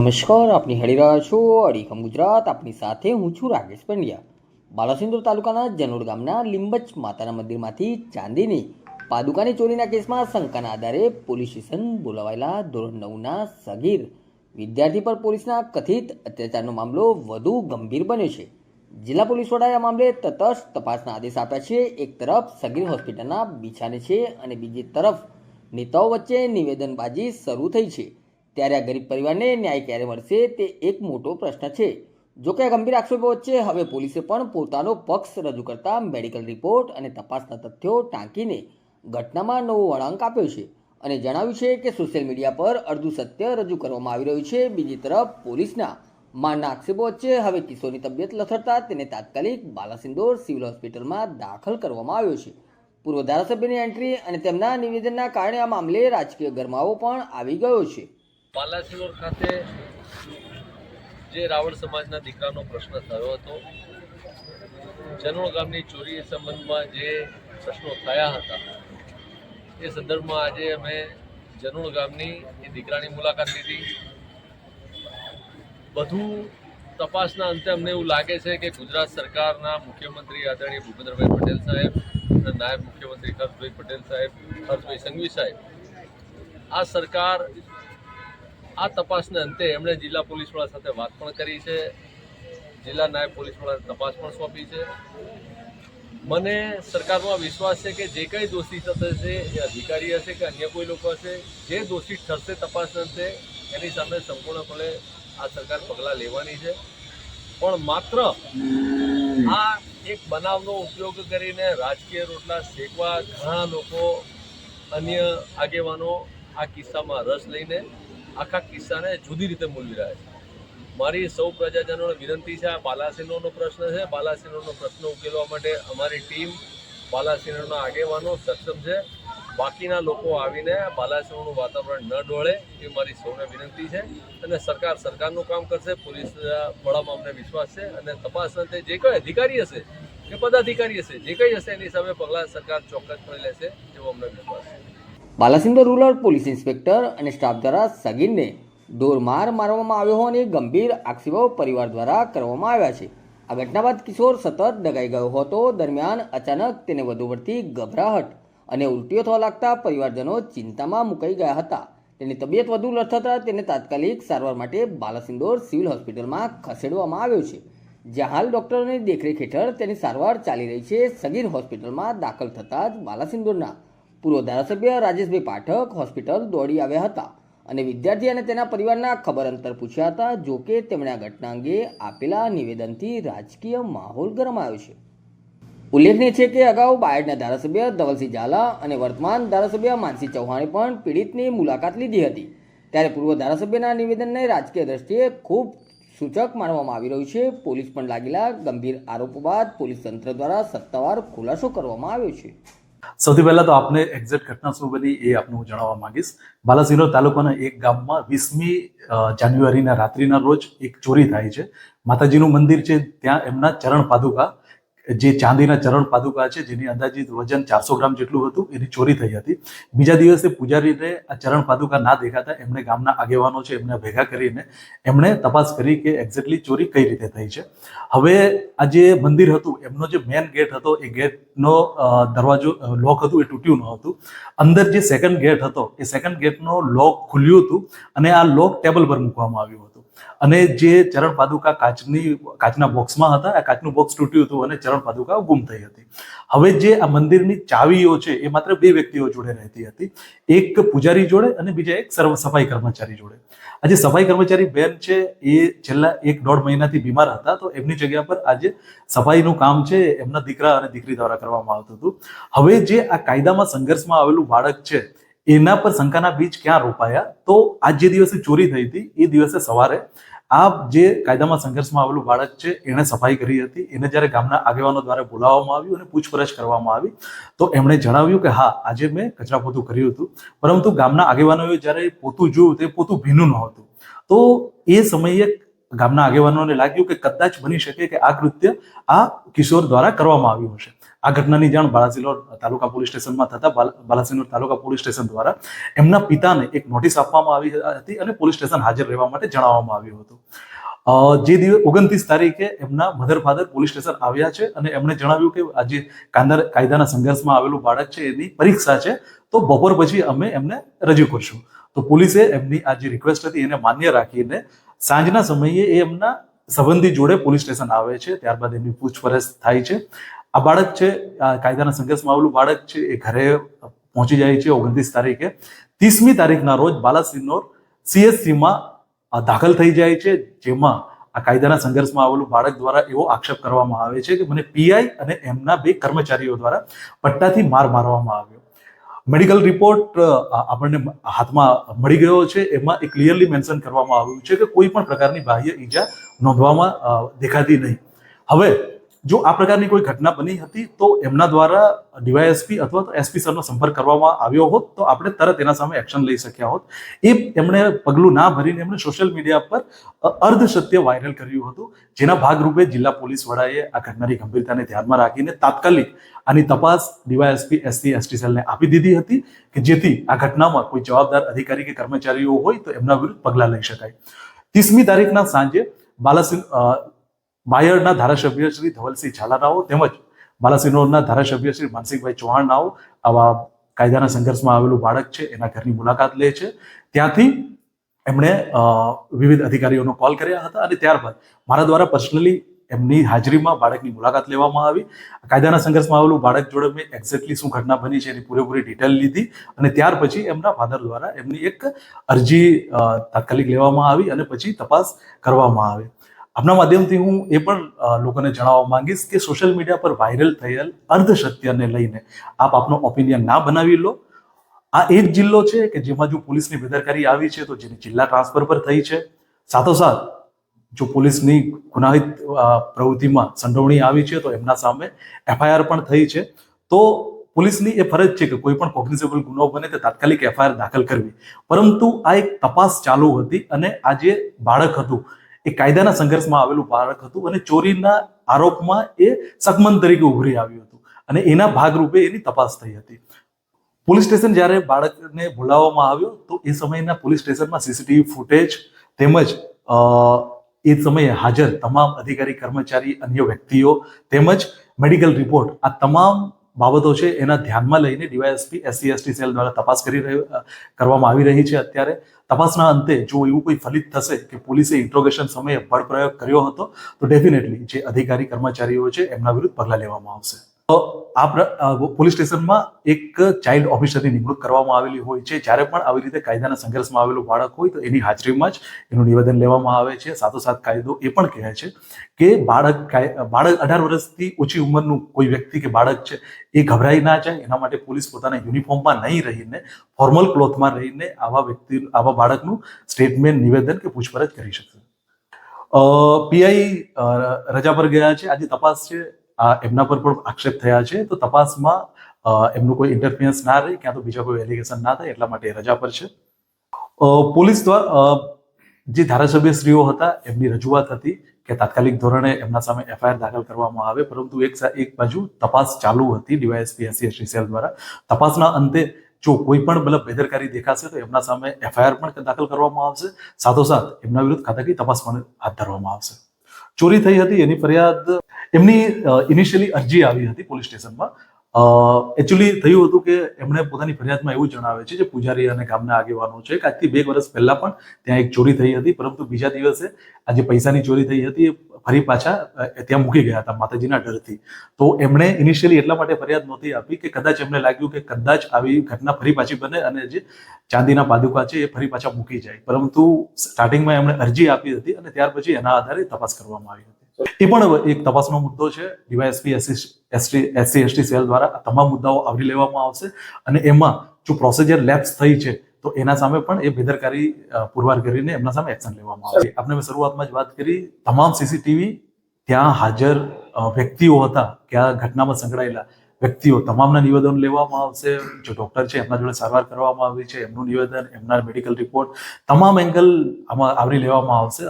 નમસ્કાર, આપની હળી રહ્યા છો અડીખમ ગુજરાત. આપની સાથે હું છું રાકેશ પંડ્યા. બાલાસિનોર તાલુકાના જનોડ ગામના લીંબચ માતાના મંદિરમાંથી ચાંદીની પાદુકાની ચોરીના કેસમાં શંકાના આધારે પોલીસ સ્ટેશન બોલાવાયેલા ધોરણ 9ના સગીર વિદ્યાર્થી પર પોલીસના કથિત અત્યાચારનો મામલો વધુ ગંભીર બન્યો છે. જિલ્લા પોલીસ વડાએ આ મામલે તટસ્થ તપાસના આદેશ આપ્યા છે. એક તરફ સગીર હોસ્પિટલના બિછાને છે અને બીજી તરફ નેતાઓ વચ્ચે નિવેદનબાજી શરૂ થઈ છે. ત્યારે આ ગરીબ પરિવારને ન્યાય ક્યારે મળશે તે એક મોટો પ્રશ્ન છે. જોકે આ ગંભીર આક્ષેપો વચ્ચે હવે પોલીસે પણ પોતાનો પક્ષ રજૂ કરતા મેડિકલ રિપોર્ટ અને તપાસના તથ્યો ટાંકીને ઘટનામાં નવો વળાંક આપ્યો છે અને જણાવ્યું છે કે સોશિયલ મીડિયા પર અડધું સત્ય રજૂ કરવામાં આવી રહ્યું છે. બીજી તરફ પોલીસના માંડના આક્ષેપો વચ્ચે હવે કિશોરની તબિયત લથડતા તેને તાત્કાલિક બાલાસિનોર સિવિલ હોસ્પિટલમાં દાખલ કરવામાં આવ્યો છે. પૂર્વ ધારાસભ્યની એન્ટ્રી અને તેમના નિવેદનના કારણે આ મામલે રાજકીય ગરમાવો પણ આવી ગયો છે. બાલાસિનોર ખાતે જે રાવળ સમાજના દીકરાનો પ્રશ્ન થયો હતો, જનોડ ગામની ચોરી સંબંધમાં જે પ્રશ્નો થયા હતા, એ સંદર્ભમાં આજે અમે જનોડ ગામની એ દીકરાની મુલાકાત લીધી. બધું તપાસના અંતે અમને એવું લાગે છે કે ગુજરાત સરકારના મુખ્યમંત્રી આદરણીય ભૂપેન્દ્રભાઈ પટેલ સાહેબ અને નાયબ મુખ્યમંત્રી હર્ષભાઈ પટેલ સાહેબ, હર્ષભાઈ સંઘવી સાહેબ, આ સરકાર આ તપાસને અંતે એમણે જિલ્લા પોલીસ વડા સાથે વાત પણ કરી છે. જિલ્લા નાયબ પોલીસ વડાને તપાસ પણ સોંપી છે. મને સરકારમાં વિશ્વાસ છે કે જે કંઈ દોષી થશે એ અધિકારી હશે કે અન્ય કોઈ લોકો હશે, જે દોષી ઠરશે તપાસને અંતે એની સામે સંપૂર્ણપણે આ સરકાર પગલાં લેવાની છે. પણ માત્ર આ એક બનાવનો ઉપયોગ કરીને રાજકીય રોટલા શેકવા ઘણા લોકો, અન્ય આગેવાનો આ કિસ્સામાં રસ લઈને આખા કિસ્સાને જુદી રીતે મૂલવી રહ્યા છે. મારી સૌ પ્રજાજનોને વિનંતી છે, આ બાલાસિનોરનો પ્રશ્ન છે. બાલાસિનોરનો પ્રશ્ન ઉકેલવા માટે અમારી ટીમ, બાલાસિનોરના આગેવાનો સક્ષમ છે. બાકીના લોકો આવીને બાલાસિનોરનું વાતાવરણ ન ડોળે એ મારી સૌને વિનંતી છે. અને સરકાર સરકારનું કામ કરશે. પોલીસ વડામાં અમને વિશ્વાસ છે અને તપાસ અંતે જે કોઈ અધિકારી હશે કે પદાધિકારી હશે, જે કંઈ હશે એની સામે પગલાં સરકાર ચોક્કસપણે લેશે એવો અમને વિશ્વાસ છે. બાલાસિનોર રૂરલ પોલીસ ઇન્સ્પેક્ટર અને સ્ટાફ દ્વારા સગીરને ઢોરમાર મારવામાં આવ્યો હોવાની ગંભીર આક્ષેપો પરિવાર દ્વારા કરવામાં આવ્યા છે. આ ઘટના બાદ કિશોર સતત ડગાઈ ગયો હતો. દરમિયાન અચાનક તેને વધુ પડતી ગભરાહટ અને ઉલટીઓ થવા લાગતા પરિવારજનો ચિંતામાં મુકાઈ ગયા હતા. તેની તબિયત વધુ લથડતા તેને તાત્કાલિક સારવાર માટે બાલાસિનોર સિવિલ હોસ્પિટલમાં ખસેડવામાં આવ્યો છે, જ્યાં હાલ ડોક્ટરોની દેખરેખ હેઠળ તેની સારવાર ચાલી રહી છે. સગીર હોસ્પિટલમાં દાખલ થતાં જ બાલાસિનોરના પૂર્વ ધારાસભ્ય રાજેશભાઈ પાઠક હોસ્પિટલ દોડી આવ્યા હતા અને વિદ્યાર્થી અને તેના પરિવારના ખબર અંતર પૂછ્યા હતા. જોકે તેમણે આ ઘટના અંગે આપેલા નિવેદનથી રાજકીય માહોલ ગરમાયો છે. ઉલ્લેખનીય છે કે અગાઉ બાયડના ધારાસભ્ય ધવલસિંહ ઝાલા અને વર્તમાન ધારાસભ્ય માનસિંહ ચૌહાણે પણ પીડિતની મુલાકાત લીધી હતી. ત્યારે પૂર્વ ધારાસભ્યના નિવેદનને રાજકીય દ્રષ્ટિએ ખૂબ સૂચક માનવામાં આવી રહ્યું છે. પોલીસ પણ લાગેલા ગંભીર આરોપો બાદ પોલીસ તંત્ર દ્વારા સત્તાવાર ખુલાસો કરવામાં આવ્યો છે. સૌથી પહેલા તો આપને એક્ઝેક્ટ ઘટના શું બની એ આપને હું જણાવવા માંગીશ. બાલાસિનોર તાલુકાના એક ગામમાં 20મી જાન્યુઆરીના રાત્રિના રોજ એક ચોરી થાય છે. માતાજીનું મંદિર છે, ત્યાં એમના ચરણ પાદુકા, જે ચાંદીના ચરણ પાદુકા છે, જેની અંદાજિત વજન 400 ગ્રામ જેટલું હતું, એની ચોરી થઈ હતી. બીજા દિવસે પૂજારીને આ ચરણ પાદુકા ના દેખાતા એમણે ગામના આગેવાનો છે એમને ભેગા કરીને એમણે તપાસ કરી કે એક્ઝેક્ટલી ચોરી કઈ રીતે થઈ છે. હવે આ જે મંદિર હતું એમનો જે મેન ગેટ હતો એ ગેટનો દરવાજો લોક હતું એ તૂટ્યું ન હતું. અંદર જે સેકન્ડ ગેટ હતો એ સેકન્ડ ગેટનો લોક ખુલ્યું હતું અને આ લોક ટેબલ પર મૂકવામાં આવ્યું હતું. અને જે ચરણ પાદુકા કાચના બોક્સમાં હતા, આ કાચનું બોક્સ તૂટ્યું હતું અને ચરણ પાદુકા ગુમ થઈ હતી. હવે જે આ મંદિરની ચાવીઓ છે એ માત્ર 2 વ્યક્તિઓ જોડે રહેતી હતી, એક પૂજારી જોડે અને બીજા એક સફાઈ કર્મચારી જોડે. આજે સફાઈ કર્મચારી બેન છે એ છેલ્લા 1-1.5 મહિનાથી બીમાર હતા, તો એમની જગ્યા પર આજે સફાઈનું કામ છે એમના દીકરા અને દીકરી દ્વારા કરવામાં આવતું હતું. હવે જે આ કાયદામાં સંઘર્ષમાં આવેલું બાળક છે એના પર શંકાના બીજ ક્યાં રોપાયા? તો આ જે દિવસે ચોરી થઈ હતી એ દિવસે સવારે આ જે કાયદામાં સંઘર્ષમાં આવેલું બાળક છે એણે સફાઈ કરી હતી. એને જ્યારે ગામના આગેવાનો દ્વારા બોલાવવામાં આવ્યું અને પૂછપરછ કરવામાં આવી તો એમણે જણાવ્યું કે હા, આજે મેં કચરા પોતું કર્યું હતું, પરંતુ ગામના આગેવાનોએ જ્યારે પોતું જોયું તે પોતું ભીનું નહોતું. તો એ સમયે ગામના આગેવાનોને લાગ્યું કે કદાચ બની શકે કે આ કૃત્ય આ કિશોર દ્વારા કરવામાં આવ્યું હશે. આ ઘટનાની જાણ બાલાસિનોર તાલુકા પોલીસ સ્ટેશનમાં થતા બાલાસિનોર તાલુકા પોલીસ સ્ટેશન દ્વારા એમના પિતાને એક નોટિસ આપવામાં આવી હતી અને પોલીસ સ્ટેશન હાજર રહેવા માટે જણાવવામાં આવ્યું હતું. જે દિવસ 29 તારીખે એમના મધર ફાધર પોલીસ સ્ટેશન આવ્યા છે અને એમણે જણાવ્યું કે આજે કાયદાના સંઘર્ષમાં આવેલું બાળક છે એની પરીક્ષા છે, તો બપોર પછી અમે એમને રજૂ કરશું. તો પોલીસે એમની આ જે રિક્વેસ્ટ હતી એને માન્ય રાખીને સાંજના સમયે એ એમના સંબંધી જોડે પોલીસ સ્ટેશન આવે છે. ત્યારબાદ એમની પૂછપરછ થાય છે. આ બાળક છે, આ કાયદાના સંઘર્ષમાં આવેલું બાળક છે, એ ઘરે પહોંચી જાય છે 29 તારીખે. 30મી તારીખના રોજ બાલાસિનોર CSCમાં દાખલ થઈ જાય છે, જેમાં આ કાયદાના સંઘર્ષમાં આવેલું બાળક દ્વારા એવો આક્ષેપ કરવામાં આવે છે કે મને PI અને એમના 2 કર્મચારીઓ દ્વારા પટ્ટાથી માર મારવામાં આવ્યો. મેડિકલ રિપોર્ટ આપણને હાથમાં મળી ગયો છે. એમાં એ ક્લિયરલી મેન્શન કરવામાં આવ્યું છે કે કોઈ પણ પ્રકારની બાહ્ય ઈજા નોંધવામાં દેખાતી નહીં. હવે જો આ પ્રકારની કોઈ ઘટના બની હતી તો એમના દ્વારા DYSP અથવા તો SP સરનો સંપર્ક કરવામાં આવ્યો હોત તો આપણે તરત એના સામે એક્શન લઈ શક્યા હોત. એ એમણે પગલું ના ભરીને એમણે સોશિયલ મીડિયા પર અર્ધ સત્ય વાયરલ કર્યું હતું, જેના ભાગરૂપે જિલ્લા પોલીસ વડાએ આ ઘટનાની ગંભીરતાને ધ્યાનમાં રાખીને તાત્કાલિક આની તપાસ DYSP SC/ST સેલને આપી દીધી હતી કે જેથી આ ઘટનામાં કોઈ જવાબદાર અધિકારી કે કર્મચારીઓ હોય તો એમના વિરુદ્ધ પગલાં લઈ શકાય. 30મી તારીખના સાંજે બાયડના ધારાસભ્ય શ્રી ધવલસિંહ ઝાલાનાઓ તેમજ બાલાસિનોરના ધારાસભ્ય શ્રી માનસિંહભાઈ ચૌહાણનાઓ આવા કાયદાના સંઘર્ષમાં આવેલું બાળક છે એના ઘરની મુલાકાત લે છે. ત્યાંથી એમણે વિવિધ અધિકારીઓનો કોલ કર્યા હતા અને ત્યારબાદ મારા દ્વારા પર્સનલી એમની હાજરીમાં બાળકની મુલાકાત લેવામાં આવી. કાયદાના સંઘર્ષમાં આવેલું બાળક જોડે મેં એક્ઝેક્ટલી શું ઘટના બની છે એની પૂરેપૂરી ડિટેલ લીધી અને ત્યાર પછી એમના ફાધર દ્વારા એમની એક અરજી તાત્કાલિક લેવામાં આવી અને પછી તપાસ કરવામાં આવી. આપના માધ્યમથી હું એ પણ લોકોને જણાવવા માંગીશ કે સોશિયલ મીડિયા પર વાયરલ થયેલ અર્ધ સત્યને લઈને આપ આપનો ઓપિનિયન ના બનાવી લો. આ એક જિલ્લો છે કે જેમાં જો પોલીસની બેદરકારી આવી છે તો જેની જિલ્લા ટ્રાન્સફર પર થઈ છે. સાથોસાથ જો પોલીસની ગુનાહિત પ્રવૃત્તિમાં સંડોવણી આવી છે તો એમના સામે FIR પણ થઈ છે. તો પોલીસની એ ફરજ છે કે કોઈ પણ કોગ્નિઝેબલ ગુનો બને તે તાત્કાલિક FIR દાખલ કરવી. પરંતુ આ એક તપાસ ચાલુ હતી અને આ જે બાળક હતું એ કાયદાના સંઘર્ષમાં આવેલું બાળક હતું અને ચોરીના આરોપમાં એ શકમન તરીકે ઉભરી આવ્યું હતું અને એના ભાગરૂપે એની તપાસ થઈ હતી. પોલીસ સ્ટેશન જ્યારે બાળકને બોલાવવામાં આવ્યો તો એ સમયના પોલીસ સ્ટેશનમાં CCTV ફૂટેજ તેમજ એ સમયે હાજર તમામ અધિકારી કર્મચારી અન્ય વ્યક્તિઓ તેમજ મેડિકલ રિપોર્ટ આ તમામ બાબતો છે એના ધ્યાનમાં લઈને DYSP SC/ST સેલ દ્વારા તપાસ કરવામાં આવી રહી છે. અત્યારે તપાસના અંતે જો એવું કોઈ ફલિત થશે કે પોલીસે ઇન્ટ્રોગેશન સમયે બળ પ્રયોગ કર્યો હતો તો ડેફિનેટલી જે અધિકારી કર્મચારીઓ છે એમના વિરુદ્ધ પગલાં લેવામાં આવશે. આ પોલીસ સ્ટેશનમાં એક ચાઇલ્ડ ઓફિસરની નિમણૂક કરવામાં આવેલી હોય છે. જ્યારે પણ આવી રીતે કાયદાના સંઘર્ષમાં આવેલું બાળક હોય તો એની હાજરીમાં જ એનું નિવેદન લેવામાં આવે છે. સાથોસાથ કાયદો એ પણ કહે છે કે બાળક 18 વર્ષથી ઓછી ઉંમરનું કોઈ વ્યક્તિ કે બાળક છે એ ગભરાઈ ના જાય એના માટે પોલીસ પોતાના યુનિફોર્મમાં નહીં રહીને ફોર્મલ ક્લોથમાં રહીને આવા બાળકનું સ્ટેટમેન્ટ, નિવેદન કે પૂછપરછ કરી શકશે. PI રજા પર ગયા છે. આજે તપાસ છે એમના પર પણ આક્ષેપ થયા છે તો તપાસમાં એમનું કોઈ ઇન્ટરફિયરન્સ ના રહે ક્યાં તો બીજા કોઈ એલિગેશન ના થાય એટલા માટે રજા પર છે. પોલીસ દ્વારા જે ધારાસભ્યશ્રીઓ હતા એમની રજૂઆત હતી કે તાત્કાલિક ધોરણે એમના સામે FIR દાખલ કરવામાં આવે, પરંતુ એક બાજુ તપાસ ચાલુ હતી DYSP SC/ST સેલ દ્વારા. તપાસના અંતે જો કોઈ પણ મતલબ બેદરકારી દેખાશે તો એમના સામે FIR પણ દાખલ કરવામાં આવશે. સાથોસાથ એમના વિરુદ્ધ ખાતાકીય તપાસ પણ હાથ ધરવામાં આવશે. ચોરી થઈ હતી એની ફરિયાદ એમની ઇનિશિયલી અરજી આવી હતી પોલીસ સ્ટેશનમાં. એકચ્યુઅલી થયું હતું કે એમણે પોતાની ફરિયાદમાં એવું જણાવે છે જે પૂજારી અને ગામના આગેવાનો છે કે આજથી 2 વર્ષ પહેલા પણ ત્યાં એક ચોરી થઈ હતી, પરંતુ બીજા દિવસે આ જે પૈસાની ચોરી થઈ હતી એ ફરી પાછા ત્યાં મૂકી ગયા હતા માતાજીના ડરથી. તો એમણે ઇનિશિયલી એટલા માટે ફરિયાદ નહોતી આપી કે કદાચ એમને લાગ્યું કે કદાચ આવી ઘટના ફરી પાછી બને અને જે ચાંદીના પાદુકા છે એ ફરી પાછા મૂકી જાય, પરંતુ સ્ટાર્ટિંગમાં એમણે અરજી આપી હતી અને ત્યાર પછી એના આધારે તપાસ કરવામાં આવી હતી. એ પણ એક તપાસનો મુદ્દો છે. DYSP SC/ST સેલ દ્વારા આ તમામ મુદ્દાઓ આવરી લેવામાં આવશે અને એમાં જો પ્રોસિજર લેપ્સ થઈ છે તો એના સામે પણ એ બેદરકારી પુરવાર કરીને એમના સામે એક્શન લેવામાં આવશે. આપણે મેં શરૂઆતમાં જ વાત કરી, તમામ CCTV ત્યાં હાજર વ્યક્તિઓ હતા કે આ ઘટનામાં સંકળાયેલા વ્યક્તિઓ તમામના નિવેદન લેવામાં આવશે. જો ડોક્ટર છે એમના જોડે સારવાર કરવામાં આવી છે એમનું નિવેદન, એમના મેડિકલ રિપોર્ટ, તમામ એંગલ આમાં આવરી લેવામાં આવશે.